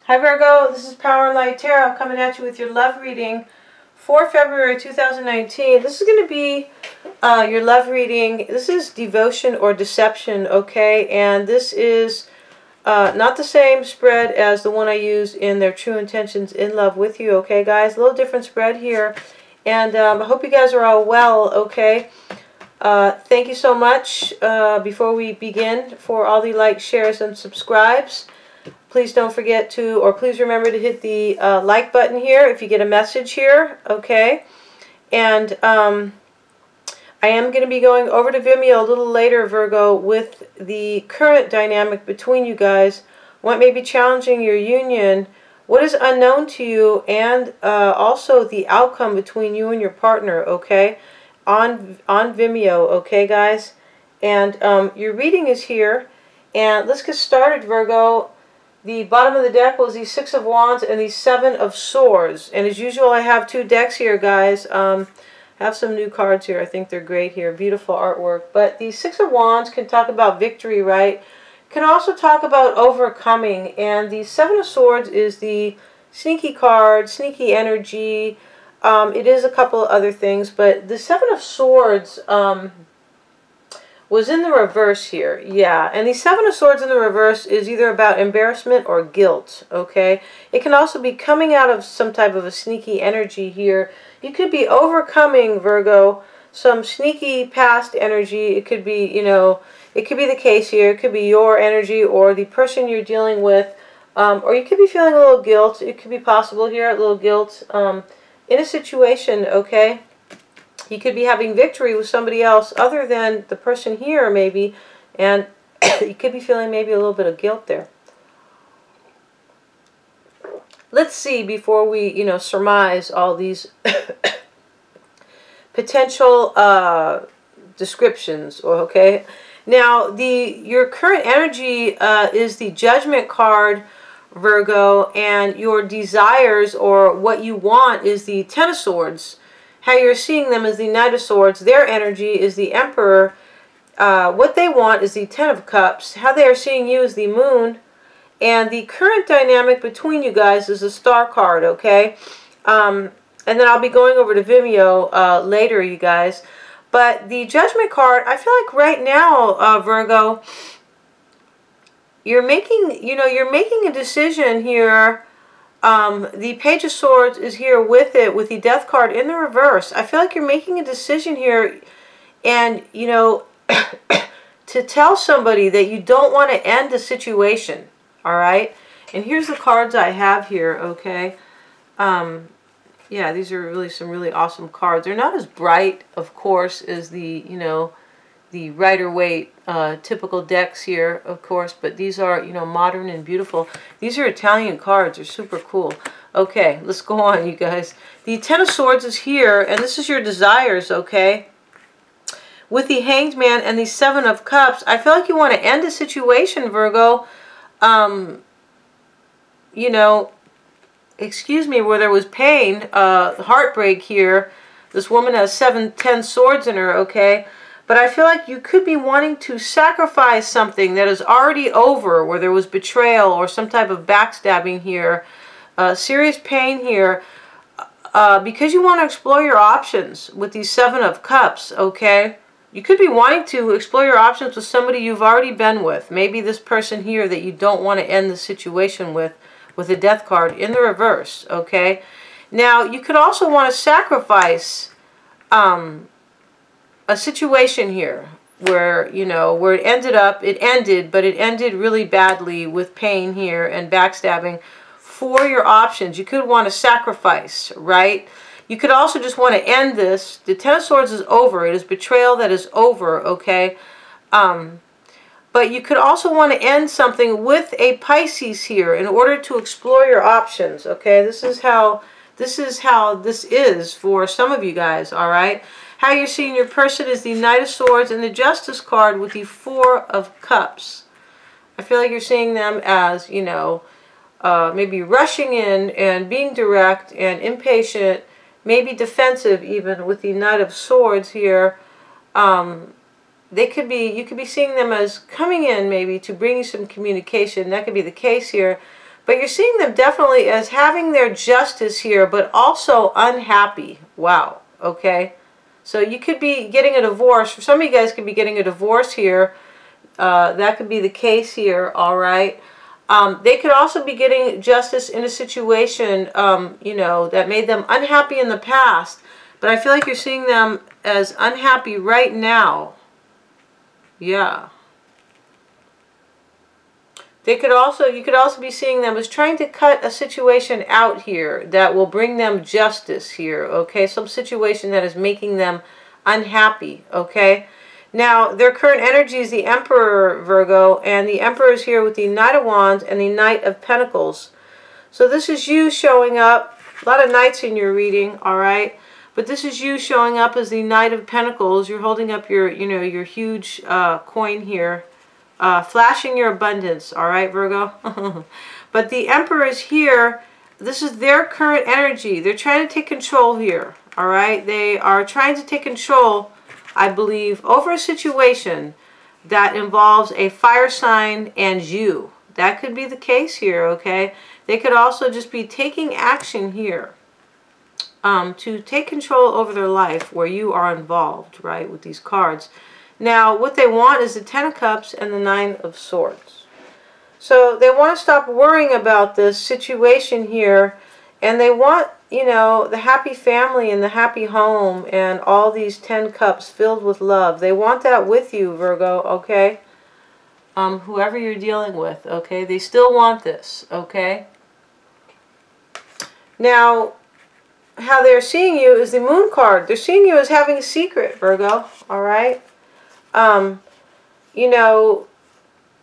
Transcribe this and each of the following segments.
Hi Virgo, this is Power and Light Tarot coming at you with your love reading for February 2019. This is going to be your love reading. This is devotion or deception, okay? And this is not the same spread as the one I use in their True Intentions in Love with You, okay guys? A little different spread here. And I hope you guys are all well, okay? Thank you so much before we begin for all the likes, shares, and subscribes. Please don't forget to, or please remember to hit the like button here if you get a message here, okay? And I am going to be going over to Vimeo a little later, Virgo, with the current dynamic between you guys, what may be challenging your union, what is unknown to you, and also the outcome between you and your partner, okay? On Vimeo, okay, guys? And your reading is here, and let's get started, Virgo. The bottom of the deck was the Six of Wands and the Seven of Swords. And as usual, I have two decks here, guys. I have some new cards here. I think they're great here. Beautiful artwork. But the Six of Wands can talk about victory, right? Can also talk about overcoming. And the Seven of Swords is the sneaky card, sneaky energy. It is a couple of other things. But the Seven of Swords was in the reverse here. Yeah, and the Seven of Swords in the reverse is either about embarrassment or guilt, okay? It can also be coming out of some type of a sneaky energy here. You could be overcoming, Virgo, some sneaky past energy. It could be, you know, it could be the case here. It could be your energy or the person you're dealing with. Or you could be feeling a little guilt. It could be possible here, a little guilt in a situation, okay? You could be having victory with somebody else other than the person here, maybe, and you could be feeling maybe a little bit of guilt there. Let's see, before we, you know, surmise all these potential descriptions, okay? Now, your current energy is the Judgment card, Virgo, and your desires or what you want is the Ten of Swords. How you're seeing them is the Knight of Swords. Their energy is the Emperor. What they want is the Ten of Cups. How they are seeing you is the Moon. And the current dynamic between you guys is the Star card, okay? And then I'll be going over to Vimeo later, you guys. But the Judgment card, I feel like right now, Virgo, you're making, you know, you're making a decision here. The Page of Swords is here with it, with the Death card in the reverse. I feel like you're making a decision here and, you know, to tell somebody that you don't want to end the situation, all right? And here's the cards I have here, okay? Yeah, these are really some really awesome cards. They're not as bright, of course, as the, you know, the Rider-Waite typical decks here, of course, but these are, you know, modern and beautiful. These are Italian cards. They're super cool. Okay, let's go on, you guys. The Ten of Swords is here, and this is your desires, okay? With the Hanged Man and the Seven of Cups, I feel like you want to end a situation, Virgo. You know, excuse me, where there was pain, heartbreak here. This woman has 10 swords in her, okay? But I feel like you could be wanting to sacrifice something that is already over, where there was betrayal or some type of backstabbing here, serious pain here, because you want to explore your options with these Seven of Cups, okay? You could be wanting to explore your options with somebody you've already been with. Maybe this person here that you don't want to end the situation with the Death card in the reverse, okay? Now, you could also want to sacrifice a situation here where, you know, where it ended, but it ended really badly with pain here and backstabbing for your options. You could want to sacrifice, right? You could also just want to end this. The Ten of Swords is over. It is betrayal that is over, okay? But you could also want to end something with a Pisces here in order to explore your options, okay? This is how this is for some of you guys, all right? How you're seeing your person is the Knight of Swords and the Justice card with the Four of Cups. I feel like you're seeing them as, you know, maybe rushing in and being direct and impatient, maybe defensive even with the Knight of Swords here. You could be seeing them as coming in maybe to bring you some communication. That could be the case here. But you're seeing them definitely as having their justice here, but also unhappy. Wow. Okay. So you could be getting a divorce. For some of you guys could be getting a divorce here. That could be the case here. All right. They could also be getting justice in a situation, you know, that made them unhappy in the past. But I feel like you're seeing them as unhappy right now. Yeah. You could also be seeing them as trying to cut a situation out here that will bring them justice here, okay? Some situation that is making them unhappy, okay? Now, their current energy is the Emperor, Virgo, and the Emperor is here with the Knight of Wands and the Knight of Pentacles. So this is you showing up. A lot of Knights in your reading, all right? But this is you showing up as the Knight of Pentacles. You're holding up your, you know, your huge coin here. Flashing your abundance, all right, Virgo? But the Emperor is here. This is their current energy. They're trying to take control here, all right? They are trying to take control, I believe, over a situation that involves a fire sign and you. That could be the case here, okay? They could also just be taking action here to take control over their life where you are involved, right, with these cards. Now, what they want is the Ten of Cups and the Nine of Swords. So they want to stop worrying about this situation here, and they want, you know, the happy family and the happy home and all these 10 cups filled with love. They want that with you, Virgo, okay? Whoever you're dealing with, okay? They still want this, okay? Now, how they're seeing you is the Moon card. They're seeing you as having a secret, Virgo, all right? You know,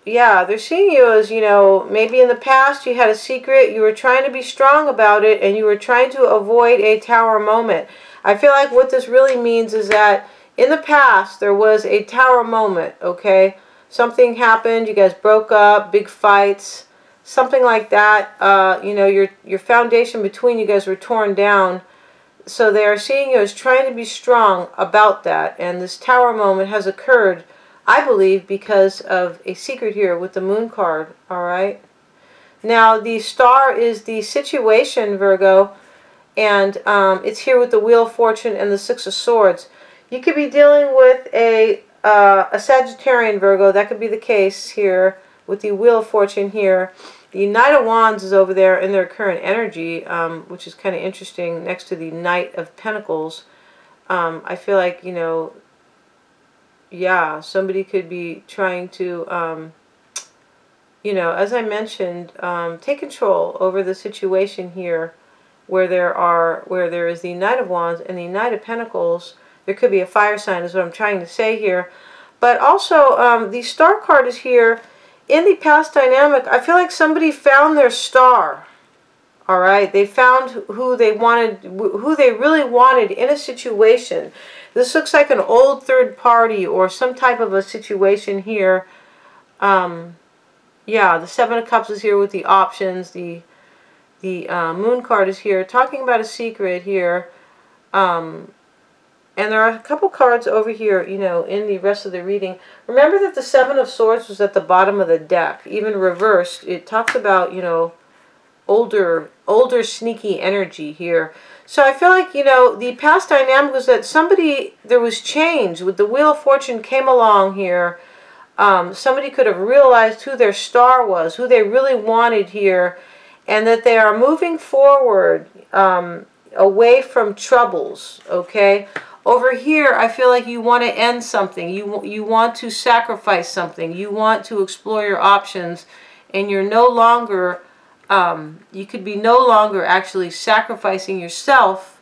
yeah, they're seeing you as, you know, maybe in the past you had a secret, you were trying to be strong about it, and you were trying to avoid a tower moment. I feel like what this really means is that in the past there was a tower moment, okay? Something happened, you guys broke up, big fights, something like that. You know, your foundation between you guys were torn down. So they are seeing you as trying to be strong about that. And this tower moment has occurred, I believe, because of a secret here with the Moon card. All right. Now, the Star is the situation, Virgo. And it's here with the Wheel of Fortune and the Six of Swords. You could be dealing with a Sagittarian, Virgo. That could be the case here with the Wheel of Fortune here. The Knight of Wands is over there in their current energy, which is kind of interesting, next to the Knight of Pentacles. I feel like, you know, yeah, somebody could be trying to, you know, as I mentioned, take control over the situation here where there is the Knight of Wands and the Knight of Pentacles. There could be a fire sign is what I'm trying to say here. But also, the Star card is here. In the past dynamic, I feel like somebody found their star. All right, they found who they wanted, who they really wanted in a situation. This looks like an old third party or some type of a situation here. Yeah, the Seven of Cups is here with the options. The Moon card is here, talking about a secret here. And there are a couple cards over here, you know, in the rest of the reading. Remember that the Seven of Swords was at the bottom of the deck, even reversed. It talks about, you know, older sneaky energy here. So I feel like, you know, the past dynamic was that there was change. With the Wheel of Fortune came along here. Somebody could have realized who their star was, who they really wanted here, and that they are moving forward away from troubles, okay? Over here, I feel like you want to end something. You want to sacrifice something. You want to explore your options, and you're no longer, you could be no longer actually sacrificing yourself,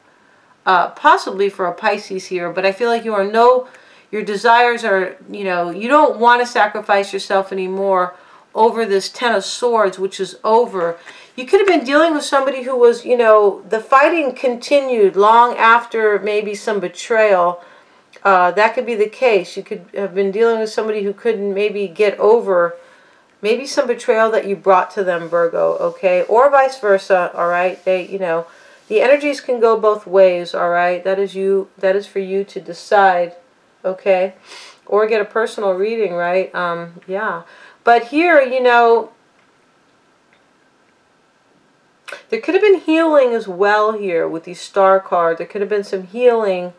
possibly for a Pisces here, but I feel like your desires are, you know, you don't want to sacrifice yourself anymore over this Ten of Swords, which is over. You could have been dealing with somebody who was, you know, the fighting continued long after maybe some betrayal. That could be the case. You could have been dealing with somebody who couldn't maybe get over maybe some betrayal that you brought to them, Virgo, okay? Or vice versa, all right? They, you know, the energies can go both ways, all right? That is for you to decide, okay? Or get a personal reading, right? Yeah. But here, you know, There could have been healing as well here with the Star card. There could have been some healing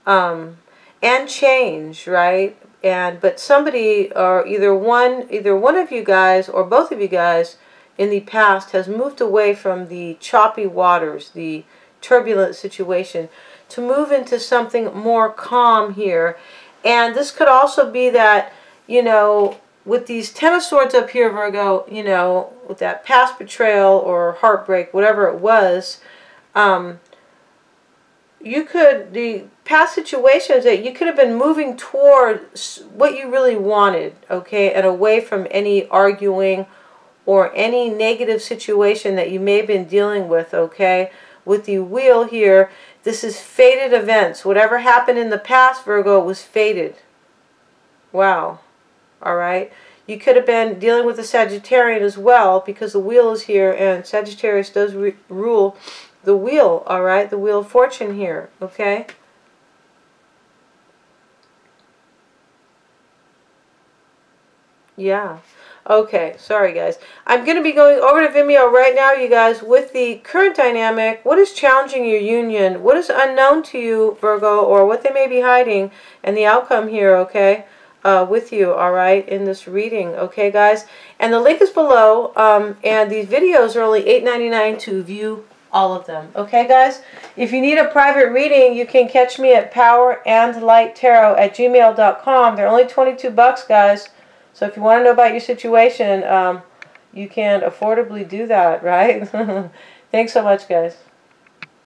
and change, right? But somebody, or either one of you guys or both of you guys in the past has moved away from the choppy waters, the turbulent situation, to move into something more calm here. And this could also be that, you know, with these Ten of Swords up here, Virgo, you know, with that past betrayal or heartbreak, whatever it was, the past situations that you could have been moving toward what you really wanted, okay, and away from any arguing or any negative situation that you may have been dealing with, okay. With the wheel here, this is fated events. Whatever happened in the past, Virgo, was fated. Wow. All right. You could have been dealing with a Sagittarian as well, because the wheel is here, and Sagittarius does rule the wheel, all right? The Wheel of Fortune here, okay? Yeah. Okay, sorry guys. I'm going to be going over to Vimeo right now, you guys, with the current dynamic. What is challenging your union? What is unknown to you, Virgo, or what they may be hiding, and the outcome here, okay, with you, all right, in this reading, okay, guys? And the link is below, and these videos are only $8.99 to view all of them, okay, guys? If you need a private reading, you can catch me at powerandlighttarot@gmail.com. They're only $22, guys. So if you want to know about your situation, you can affordably do that, right? Thanks so much, guys.